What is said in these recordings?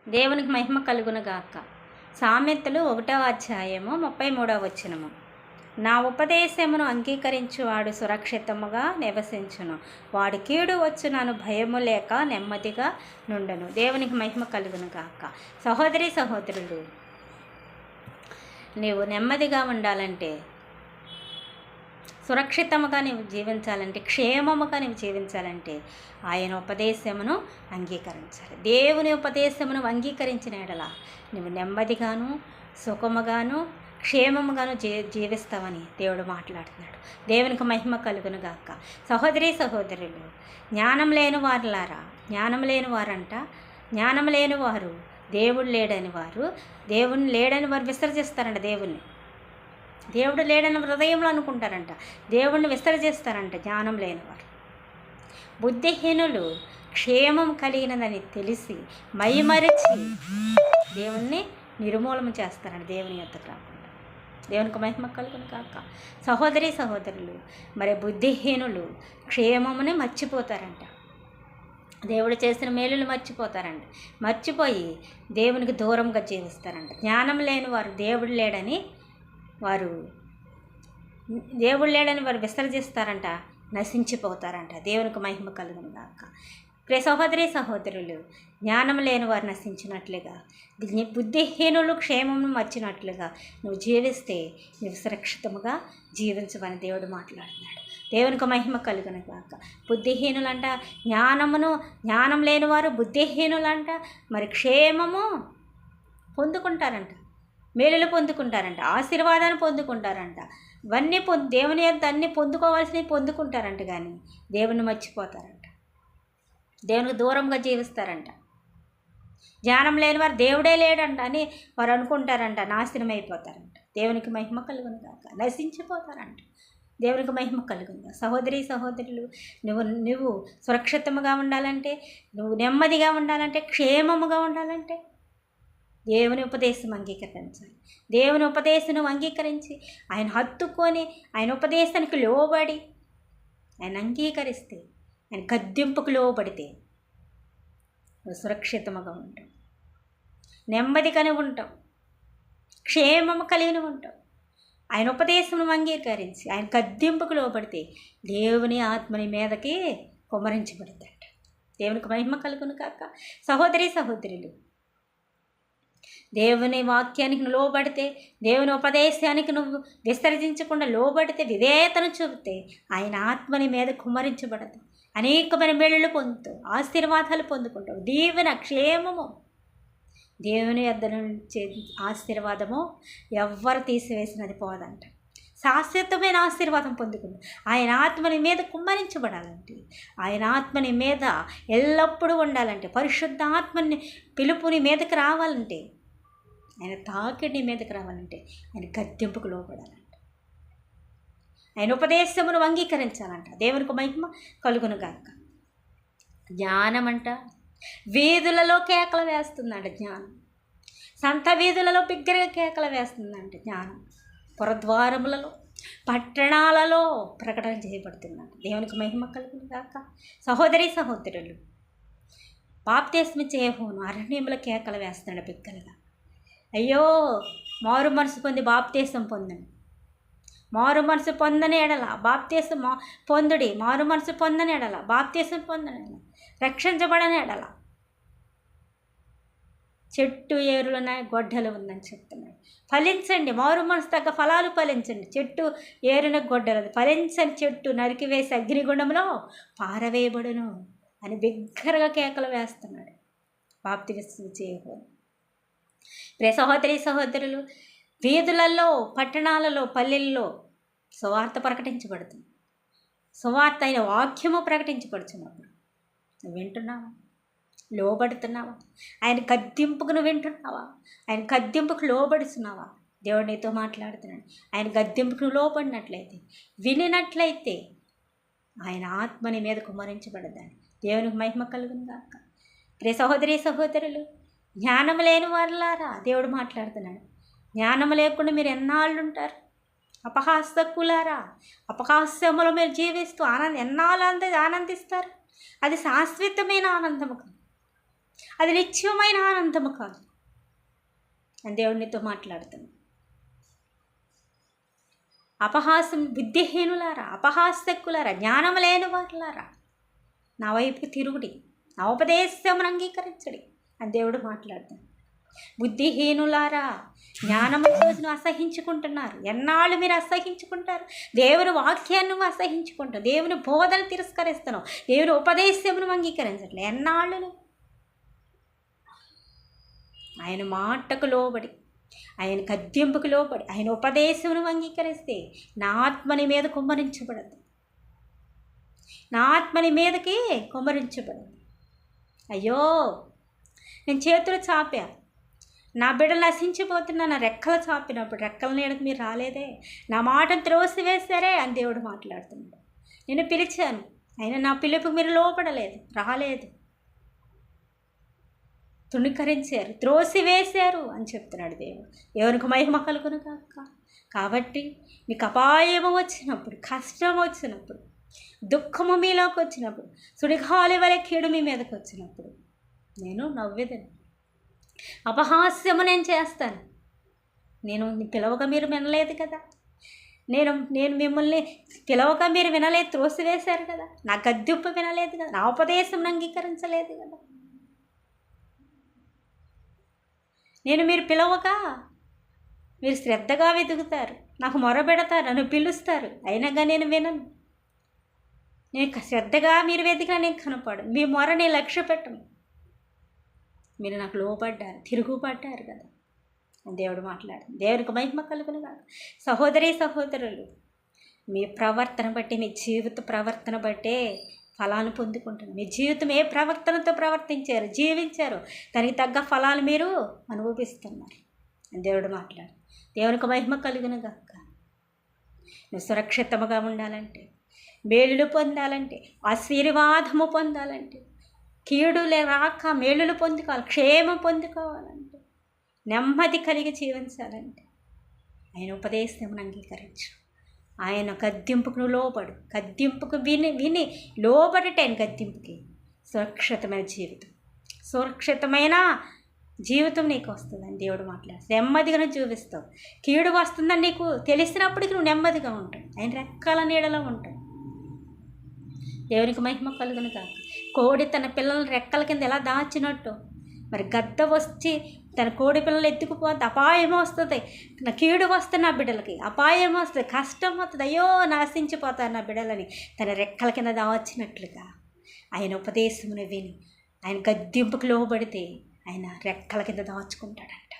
దేవునికి మహిమ కలుగునుగాక. సామెతలు 1వ అధ్యాయము 33వ వచనము. నా ఉపదేశమును అంగీకరించువాడు సురక్షితముగా నివసించును, వాడి కీడు వచ్చునను భయము లేక నెమ్మదిగా నుండును. దేవునికి మహిమ కలుగునుగాక. సహోదరి సహోదరులు, నీవు నెమ్మదిగా ఉండాలంటే, సురక్షితముగా నీవు జీవించాలంటే, క్షేమముగా నీవు జీవించాలంటే ఆయన ఉపదేశమును అంగీకరించాలి. దేవుని ఉపదేశమును అంగీకరించిన ఎడల నువ్వు నెమ్మదిగాను సుఖముగాను క్షేమముగాను జీవిస్తావని దేవుడు మాట్లాడుతున్నాడు. దేవునికి మహిమ కలుగునుగాక. సహోదరి సహోదరులు, జ్ఞానం లేని వారులారా, జ్ఞానం లేని వారంట, జ్ఞానం లేని వారు దేవుడు లేడని వారు, దేవుని లేడని వారు విసర్జిస్తారంట. దేవుడు లేడని హృదయంలో అనుకుంటారంట, దేవుణ్ణి విసర్జిస్తారంట జ్ఞానం లేనివారు. బుద్ధిహీనులు క్షేమం కలిగినదని తెలిసి మైమరిచి దేవుణ్ణి నిర్మూలన చేస్తారంట, దేవుని యొద్దకు రాకుండా. దేవునికి మహిమ కలుగును కాక. సహోదరి సహోదరులు, మరి బుద్ధిహీనులు క్షేమముని మర్చిపోతారంట, దేవుడు చేసిన మేలులు మర్చిపోతారంట, మర్చిపోయి దేవునికి దూరంగా జీవిస్తారంట. జ్ఞానం లేని వారు దేవుడు లేడని వారు విసర్జిస్తారంట, నశించిపోతారంట. దేవునికి మహిమ కలుగును గాక. ప్రియ సహోదరి సహోదరులు, జ్ఞానం లేని వారు నశించినట్లుగా, బుద్ధిహీనులు క్షేమము మర్చినట్లుగా నువ్వు జీవిస్తే నువ్వు సురక్షితముగా జీవించమని దేవుడు మాట్లాడుతున్నాడు. దేవునికి మహిమ కలుగును గాక. బుద్ధిహీనులంట జ్ఞానం లేని వారు బుద్ధిహీనులంట మరి క్షేమము పొందుకుంటారంట, మేలులు పొందుకుంటారంట, ఆశీర్వాదాన్ని పొందుకుంటారంట, ఇవన్నీ దేవుని యొక్క అన్నీ పొందుకోవాల్సినవి పొందుకుంటారంట, కానీ దేవుని మర్చిపోతారంట, దేవునికి దూరంగా జీవిస్తారంట. జ్ఞానం లేని వారు దేవుడే లేడంట అని వారు అనుకుంటారంట, నాశనం అయిపోతారంట. దేవునికి మహిమ కలుగును కాక, నశించిపోతారంట. దేవునికి మహిమ కలుగును. సహోదరి సహోదరులు, నువ్వు సురక్షితముగా ఉండాలంటే, నువ్వు నెమ్మదిగా ఉండాలంటే, క్షేమముగా ఉండాలంటే దేవుని ఉపదేశం అంగీకరించాలి. దేవుని ఉపదేశం అంగీకరించి ఆయన హత్తుకొని ఆయన ఉపదేశానికి లోబడి ఆయన అంగీకరిస్తే, ఆయన గద్దింపుకు లోబడితే నువ్వు సురక్షితముగా ఉంటావు, నెమ్మదిగానే ఉంటావు, క్షేమము కలిగిన ఉంటావు. ఆయన ఉపదేశం అంగీకరించి ఆయన గద్దింపుకు లోబడితే దేవుని ఆత్మని మీదకి కుమ్మరించబడతాడు. దేవునికి మహిమ కలుగును కాక. సహోదరి సహోదరులు, దేవుని వాక్యానికి నువ్వు లోబడితే, దేవుని ఉపదేశానికి నువ్వు విసర్జించకుండా లోబడితే, విధేయతను చూపితే ఆయన ఆత్మని మీద కుమ్మరించబడదు. అనేకమైన మేళ్ళు పొందుతావు, ఆశీర్వాదాలు పొందుకుంటావు, దీవెన క్షేమము. దేవుని యొద్ద నుంచి ఆశీర్వాదము ఎవ్వరు తీసివేసినది పోదంట. శాశ్వతమైన ఆశీర్వాదం పొందుకుంటాం. ఆయన ఆత్మని మీద కుమ్మరించబడాలంటే, ఆయన ఆత్మని మీద ఎల్లప్పుడూ ఉండాలంటే, పరిశుద్ధ ఆత్మని పిలుపుని మీదకి రావాలంటే, ఆయన తాకిడి మీదకి రావాలంటే ఆయన గద్దెంపుకు లోపడాలంట, ఆయన ఉపదేశమును అంగీకరించాలంట. దేవునికి మహిమ కలుగును గాక. జ్ఞానం అంట వీధులలో కేకలు వేస్తుందంట. జ్ఞానం సంత వీధులలో బిగ్గరగా కేకలు వేస్తుందంట. జ్ఞానం పురద్వారములలో పట్టణాలలో ప్రకటన చేయబడుతుందంట. దేవునికి మహిమ కలుగును గాక. సహోదరి సహోదరులు, బాప్తిస్మిచ్చే యోహాను అరణ్యముల కేకలు వేస్తున్నాడు బిగ్గరగా. అయ్యో, మారు మనసు పొంది బాప్తీసం పొందండి, మారు మనసు పొందని ఎడల బాప్తీసం పొందుడి, మారు మనసు పొందని ఎడల బాప్తీసం పొందని ఎడల, రక్షించబడని ఎడల చెట్టు ఏరులన గొడ్డలు ఉందని చెప్తున్నాడు. ఫలించండి, మారు మనసు తగ్గ ఫలాలు ఫలించండి. చెట్టు ఏరున గొడ్డలు, ఫలించని చెట్టు నరికివేసి అగ్నిగుండంలో పారవేయబడును అని బిగ్గరగా కేకలు వేస్తున్నాడు బాప్తిస్మిచ్చే యోహాను. ప్రియ సహోదరి సహోదరులు, వీధులలో పట్టణాలలో పల్లెల్లో సువార్త ప్రకటించబడుతుంది. సువార్త అయిన వాక్యము ప్రకటించబడుతున్నప్పుడు నువ్వు వింటున్నావా? లోబడుతున్నావా? ఆయన గద్దింపుకు నువ్వు వింటున్నావా? ఆయన గద్దింపుకు లోబడుతున్నావా? దేవుడు నీతో మాట్లాడుతున్నాడు. ఆయన గద్దింపుకు లోబడినట్లయితే, వినినట్లయితే ఆయన ఆత్మని మీద కుమ్మరించబడదాన్ని. దేవునికి మహిమ కలుగును గాక. ప్రియ సహోదరి సహోదరులు, జ్ఞానం లేని వారులారా, దేవుడు మాట్లాడుతున్నాడు. జ్ఞానం లేకుండా మీరు ఎన్నాళ్ళు ఉంటారు? అపహాస్యకులారా, అపహాస్యములో మీరు జీవిస్తూ ఎన్నాళ్ళు ఆనందిస్తారు? అది శాశ్వతమైన ఆనందము కాదు, అది నిత్యమైన ఆనందము కాదు అని దేవునితో మాట్లాడుతున్నాను. అపహాసం బుద్ధిహీనులారా, అపహాసకులారా, జ్ఞానం లేని వారులారా, నా వైపు తిరుగుడి, నా ఉపదేశమును అంగీకరించడి అని దేవుడు మాట్లాడుతాడు. బుద్ధిహీనులారా, జ్ఞానము చూసి అసహించుకుంటున్నారు. ఎన్నాళ్ళు మీరు అసహించుకుంటారు? దేవుని వాక్యాన్ని అసహించుకుంటారు, దేవుని బోధన తిరస్కరిస్తున్నావు, దేవుని ఉపదేశమును అంగీకరించట్లేదు. ఎన్నాళ్ళు ఆయన మాటకు లోబడి, ఆయన గద్దింపుకు లోబడి, ఆయన ఉపదేశమును అంగీకరిస్తే నా ఆత్మని మీద కుమ్మరించబడదు, నా ఆత్మని మీదకి కుమ్మరించబడదు. అయ్యో, నేను చేతులు చాపా, నా బిడ్డలు నశించిపోతున్నా, నా రెక్కలు చాపినప్పుడు రెక్కల నీడకు మీరు రాలేదే, నా మాటను త్రోసివేశారే అని దేవుడు మాట్లాడుతున్నాడు. నేను పిలిచాను, అయినా నా పిలుపుకు మీరు లోపడలేదు, రాలేదు, తుణీకరించారు, త్రోసివేశారు అని చెప్తున్నాడు దేవుడు. ఎవరికి మహిమ కలుగును కాక. కాబట్టి మీకు అపాయము వచ్చినప్పుడు, కష్టం వచ్చినప్పుడు, దుఃఖము మీలోకి వచ్చినప్పుడు, సుడిగాలి వలె కీడు మీ మీదకి వచ్చినప్పుడు నేను నవ్వేదను, అపహాస్యము నేను చేస్తాను. నేను పిలవగా మీరు వినలేదు కదా, నేను మిమ్మల్ని పిలవగా మీరు వినలేదు, త్రోసివేశారు కదా, నా గద్దింపు వినలేదు కదా, నా ఉపదేశం అంగీకరించలేదు కదా. నేను మీరు పిలవగా మీరు శ్రద్ధగా వెతుకుతారు, నాకు మొరబెడతారు, నన్ను పిలుస్తారు, అయినాగా నేను వినను. నేను శ్రద్ధగా మీరు వెతికినా నేను కనపడు, మీ మొర నేను లక్ష్య పెట్టను. మీరు నాకు లోపడ్డారు, తిరుగుపడ్డారు కదా అని దేవుడు మాట్లాడు. దేవునికి మహిమ కలుగును కాక. సహోదరి సహోదరులు, మీ ప్రవర్తన బట్టి, మీ జీవిత ప్రవర్తన బట్టే ఫలాన్ని పొందుకుంటారు. మీ జీవితం ఏ ప్రవర్తనతో ప్రవర్తించారు, జీవించారు, దానికి తగ్గ ఫలాలు మీరు అనుభవిస్తున్నారు అని దేవుడు మాట్లాడు. దేవునికి మహిమ కలుగును గాక. నువ్వు సురక్షితముగా ఉండాలంటే, మేలులు పొందాలంటే, ఆశీర్వాదము పొందాలంటే, కీడులే రాక మేలులు పొందుకోవాలి, క్షేమం పొందుకోవాలంటే, నెమ్మది కలిగి జీవించాలంటే ఆయన ఉపదేశమును అంగీకరించు, ఆయన గద్దింపుకు నువ్వు లోబడు. గద్దింపుకు విని లోబడటే ఆయన గద్దింపుకి సురక్షితమైన జీవితం, సురక్షితమైన జీవితం నీకు వస్తుందని దేవుడు మాట్లాడు. నెమ్మదిగా నువ్వు జీవిస్తావు. కీడు వస్తుందని నీకు తెలిసినప్పటికీ నువ్వు నెమ్మదిగా ఉంటావు, ఆయన రెక్కల నీడలో ఉంటావు. దేవునికి మహిమ కలుగును కాక. కోడి తన పిల్లలను రెక్కల కింద ఎలా దాచినట్టు, మరి గద్ద వచ్చి తన కోడి పిల్లలు ఎత్తుకుపోతే అపాయం వస్తుంది, నా కీడు వస్తుంది, నా బిడ్డలకి అపాయం వస్తుంది, కష్టం వస్తుంది, అయ్యో నాశించిపోతారు నా బిడ్డలని తన రెక్కల కింద దాచినట్లుగా ఆయన ఉపదేశమును విని ఆయన గద్దింపుకు లోబడితే ఆయన రెక్కల కింద దాచుకుంటాడంట,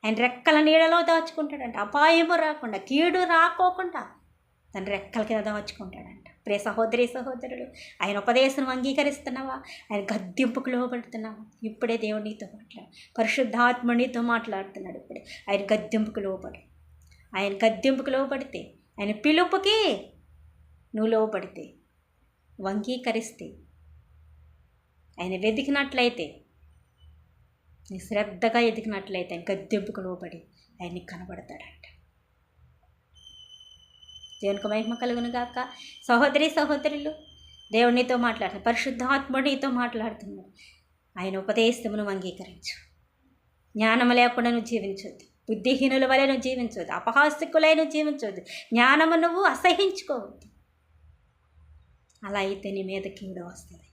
ఆయన రెక్కల నీడలో దాచుకుంటాడంట. అపాయము రాకుండా, కీడు రాకోకుండా తన రెక్కల కింద దాచుకుంటాడంట. ప్రియ సహోదరి సహోదరుడు, ఆయన ఉపదేశం అంగీకరిస్తున్నావా? ఆయన గద్దింపుకు లోబడుతున్నావా? ఇప్పుడే దేవుడు నీతో పరిశుద్ధాత్మ నీతో మాట్లాడుతున్నాడు. ఇప్పుడే ఆయన గద్దింపుకు లోబడి, ఆయన గద్దింపుకు లోబడితే, ఆయన పిలుపుకి నువ్వు లోబడితే, అంగీకరిస్తే, ఆయన వెతికినట్లయితే, నీ శ్రద్ధగా ఎదిగినట్లయితే ఆయన గద్దింపుకు లోబడి ఆయన నీకు కనబడతాడంట. దేవునికి మహిమ కలుగును గాక. సహోదరి సహోదరులు, దేవుడు నీతో మాట్లాడుతున్నాడు, పరిశుద్ధాత్ముడు నీతో మాట్లాడుతున్నాడు. ఆయన ఉపదేశమును అంగీకరించు. జ్ఞానము లేకుండా నువ్వు జీవించొద్దు, బుద్ధిహీనుల వలె నువ్వు జీవించవద్దు, అపహాస్యకులై నువ్వు జీవించవద్దు, జ్ఞానము నువ్వు అసహించుకోవద్దు. అలా అయితే నీ మీద కీడు వస్తుంది,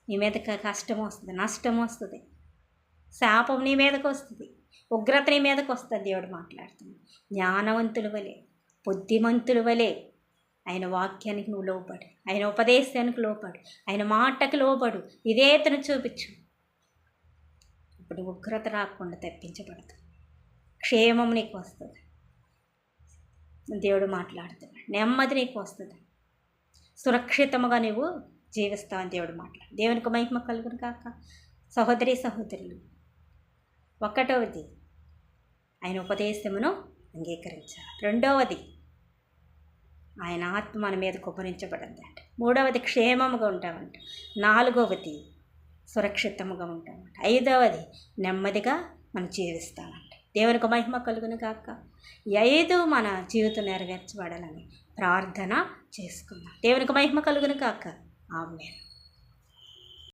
నీ మీద కష్టం వస్తుంది, నష్టం వస్తుంది, శాపం నీ మీదకు వస్తుంది, ఉగ్రత నీ మీదకు వస్తుంది. దేవుడు మాట్లాడుతున్నాడు. జ్ఞానవంతుల వలె, బుద్ధిమంతుల వలె ఆయన వాక్యానికి నువ్వు లోపడు, ఆయన ఉపదేశానికి లోపడు, ఆయన మాటకు లోపడు, విధేయతను చూపించు. ఇప్పుడు ఉగ్రత రాకుండా తప్పించబడదు, క్షేమం నీకు వస్తుంది. దేవుడు మాట్లాడుతున్నాడు, నెమ్మది నీకు వస్తుంది, సురక్షితముగా నువ్వు జీవిస్తావని దేవుడు మాట్లాడు. దేవునికి మహిమ కలుగును కాక. సహోదరి సహోదరులు, ఒకటవది ఆయన ఉపదేశమును అంగీకరించాలి, రెండవది ఆయన ఆత్మ మన మీద కుమ్మరించబడిందంట, మూడవది క్షేమముగా ఉంటామంట, నాలుగవది సురక్షితముగా ఉంటామంట, ఐదవది నెమ్మదిగా మనం జీవిస్తామంట. దేవునికి మహిమ కలుగును కాక. ఈ 5 మన జీవితం నెరవేర్చబడాలని ప్రార్థన చేసుకుందాం. దేవునికి మహిమ కలుగును కాక. ఆమేన్.